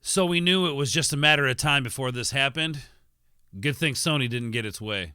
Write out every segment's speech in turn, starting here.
So we knew it was just a matter of time before this happened. Good thing Sony didn't get its way.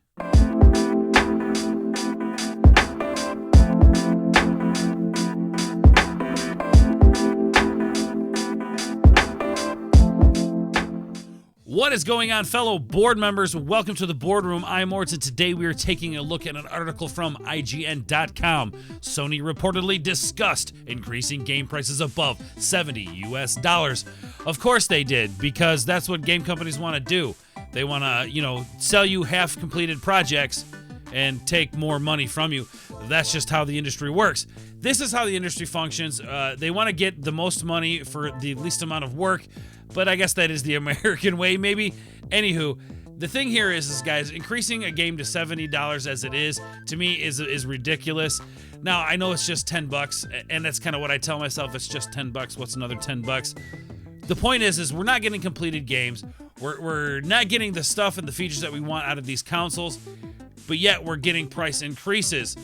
What is going on, fellow board members? Welcome to the boardroom. I'm Orts, and today we are taking a look at an article from IGN.com. Sony reportedly discussed increasing game prices above $70 US. Of course they did, because that's what game companies want to do. They want to, sell you half-completed projects and take more money from you. That's just how the industry works. This is how the industry functions. They want to get the most money for the least amount of work, but I guess that is the American way, maybe. Anywho, the thing here is guys, increasing a game to $70 as it is, to me, is ridiculous. Now, I know it's just $10, and that's kind of what I tell myself. It's just $10. What's another $10? The point is we're not getting completed games. We're not getting the stuff and the features that we want out of these consoles, but yet we're getting price increases.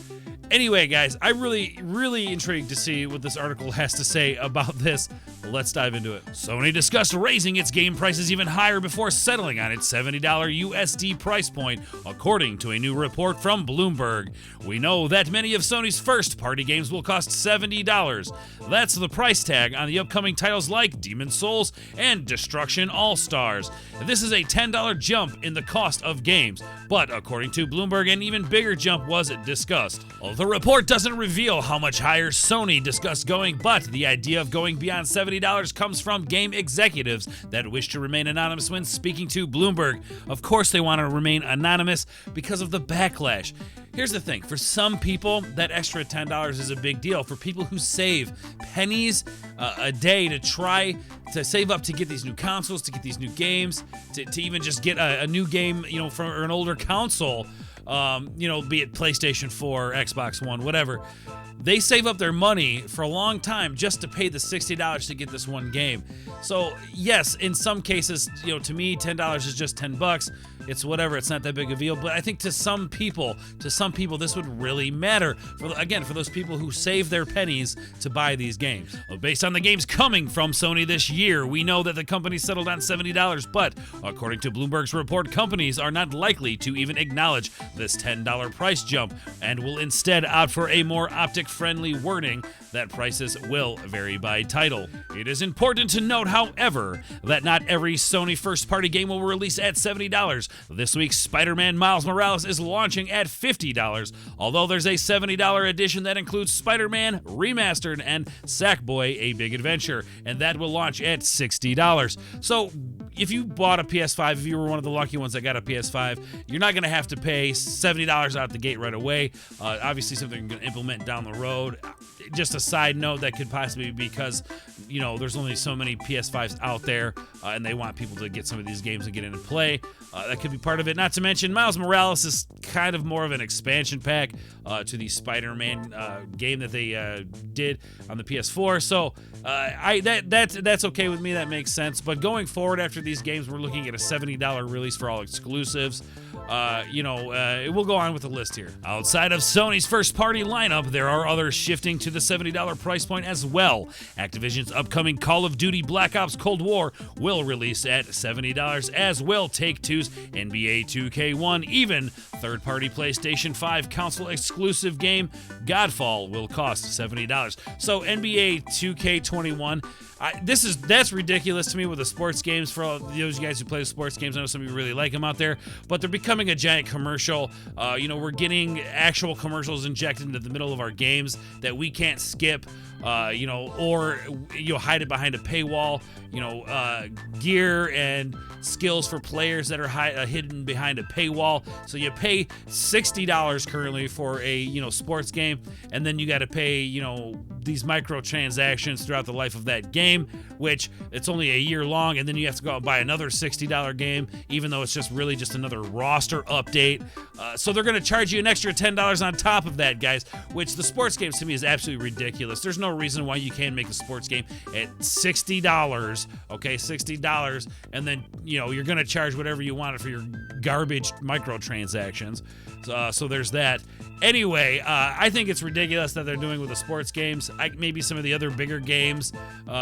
Anyway, guys, I'm really intrigued to see what this article has to say about this. Let's dive into it. Sony discussed raising its game prices even higher before settling on its $70 USD price point, according to a new report from Bloomberg. We know that many of Sony's first-party games will cost $70. That's the price tag on the upcoming titles like Demon's Souls and Destruction All-Stars. This is a $10 jump in the cost of games, but according to Bloomberg, an even bigger jump was discussed. The report doesn't reveal how much higher Sony discussed going, but the idea of going beyond $70 comes from game executives that wish to remain anonymous when speaking to Bloomberg. Of course they want to remain anonymous because of the backlash. Here's the thing, for some people, that extra $10 is a big deal. For people who save pennies a day to try to save up to get these new consoles, to get these new games, to even just get a new game, from an older console, be it PlayStation 4, Xbox One, whatever. They save up their money for a long time just to pay the $60 to get this one game. So yes, in some cases, to me, $10 is just $10. It's whatever. It's not that big a deal. But I think to some people, this would really matter. For those people who save their pennies to buy these games. Based on the games coming from Sony this year, we know that the company settled on $70. But according to Bloomberg's report, companies are not likely to even acknowledge this $10 price jump and will instead opt for a more optic-friendly wording that prices will vary by title. It is important to note, however, that not every Sony first-party game will release at $70. This week's Spider-Man Miles Morales is launching at $50, although there's a $70 edition that includes Spider-Man Remastered and Sackboy: A Big Adventure, and that will launch at $60. So if you bought a PS5, if you were one of the lucky ones that got a PS5, you're not going to have to pay $70 out the gate right away. Obviously something you're going to implement down the road. Just a side note, that could possibly be because, there's only so many PS5s out there, and they want people to get some of these games and get in and play. That could be part of it. Not to mention, Miles Morales is kind of more of an expansion pack to the Spider-Man game that they did on the PS4. So that's okay with me. That makes sense. But going forward after these games, we're looking at a $70 release for all exclusives. We'll go on with the list here. Outside of Sony's first-party lineup, there are others shifting to the $70 price point as well. Activision's upcoming Call of Duty Black Ops Cold War will release at $70, as will Take-Two's NBA 2K1. Even third-party PlayStation 5 console-exclusive game Godfall will cost $70. So NBA 2K21, that's ridiculous to me with the sports games. For all those guys who play the sports games, I know some of you really like them out there, but they're becoming a giant commercial. We're getting actual commercials injected into the middle of our games that we can't skip, or hide it behind a paywall. Gear and skills for players that are hidden behind a paywall. So you pay $60 currently for a sports game, and then you got to pay these microtransactions throughout the life of that game, which it's only a year long, and then you have to go out and buy another $60 game, even though it's just another roster update. So they're going to charge you an extra $10 on top of that, guys, which the sports games to me is absolutely absolutely ridiculous. There's no reason why you can't make a sports game at $60, okay, $60, and then, you know, you're going to charge whatever you want for your garbage microtransactions. So there's that. Anyway, I think it's ridiculous that they're doing with the sports games. Maybe some of the other bigger games,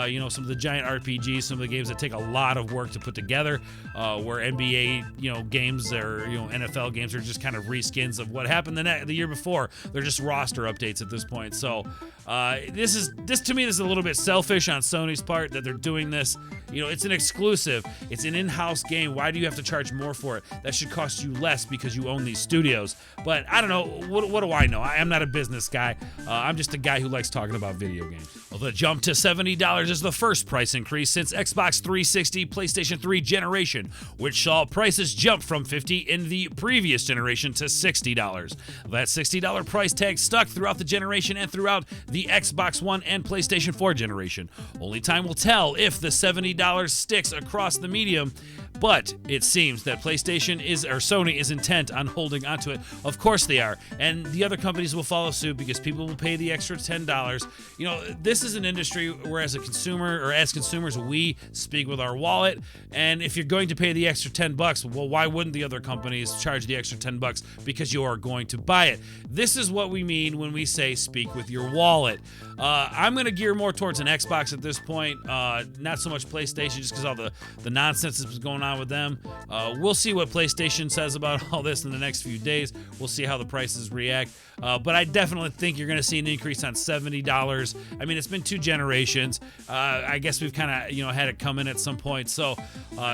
you know, some of the giant RPGs, some of the games that take a lot of work to put together, where NBA, you know, games or, you know, NFL games are just kind of reskins of what happened the year before. They're just roster updates at this point. So this to me is a little bit selfish on Sony's part that they're doing this. You know, it's an exclusive. It's an in-house game. Why do you have to charge more for it? That should cost you less because you own these studios. But I don't know. What do I know? I am not a business guy. I'm just a guy who likes talking about video games. Well, the jump to $70 is the first price increase since Xbox 360, PlayStation 3 generation, which saw prices jump from $50 in the previous generation to $60. That $60 price tag stuck throughout the generation and throughout the Xbox One and PlayStation 4 generation. Only time will tell if the $70 sticks across the medium, but it seems that Sony is intent on holding onto it. Of course they are, and the other companies will follow suit because people will pay the extra $10. You know, this is an industry where as consumers, we speak with our wallet, and if you're going to pay the extra $10, well, why wouldn't the other companies charge the extra $10 because you are going to buy it? This is what we mean when we say speak with your wallet. I'm going to gear more towards an Xbox at this point, not so much PlayStation, just because all the nonsense that's going on with them. We'll see what PlayStation says about all this in the next few days. We'll see how the prices react. But I definitely think you're going to see an increase on $70. I mean, it's been 2 generations. I guess we've kind of, you know, had it come in at some point. So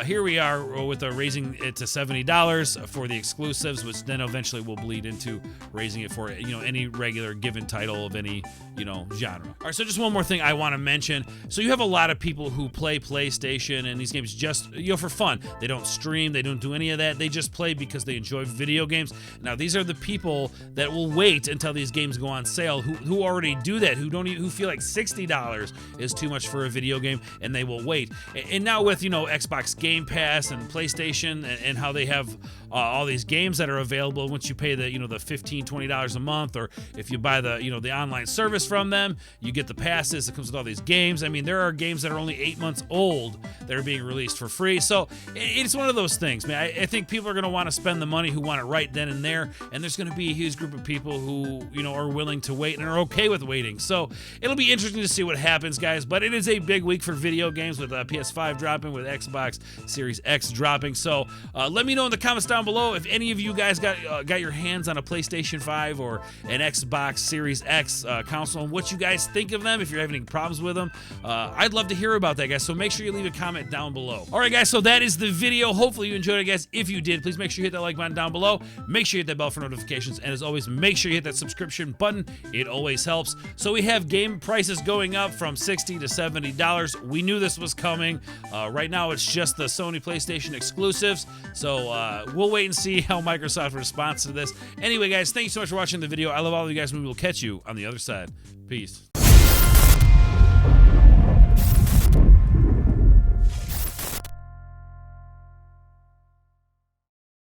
here we are with raising it to $70 for the exclusives, which then eventually will bleed into raising it for, you know, any regular given title of any, you know, genre. All right, so just one more thing I want to mention. So you have a lot of people who play PlayStation and these games just, you know, for fun. They don't stream, they don't do any of that. They just play because they enjoy video games. Now, these are the people that will wait until these games go on sale, who already do that, who feel like $60 is too much for a video game, and they will wait. And now with, you know, Xbox Game Pass and PlayStation and how they have all these games that are available once you pay the, you know, the $15, $20 a month, or if you buy the, you know, the online service from them, you get the passes that comes with all these games. I mean, there are games that are only 8 months old that are being released for free. So it's one of those things, man. I think people are going to want to spend the money who want it right then and there, and there's going to be a huge group of people who, you know, are willing to wait and are okay with waiting. So it'll be interesting to see what happens, guys, but it is a big week for video games with PS5 dropping, with Xbox Series X dropping. So let me know in the comments down below if any of you guys got your hands on a PlayStation 5 or an Xbox Series X console, and what you guys think of them, if you're having any problems with them. I'd love to hear about that, guys, so make sure you leave a comment down below. All right, guys, so that is the video. Hopefully you enjoyed it, guys. If you did, please make sure you hit that like button down below. Make sure you hit that bell for notifications, and as always, make sure you hit that subscription button. It always helps. So we have game prices going up from $60 to $70. We knew this was coming. Right now, it's just the Sony PlayStation exclusives, so we'll wait and see how Microsoft responds to this. Anyway, guys, thank you so much for watching the video. I love all of you guys, and we will catch you on the other side. Peace.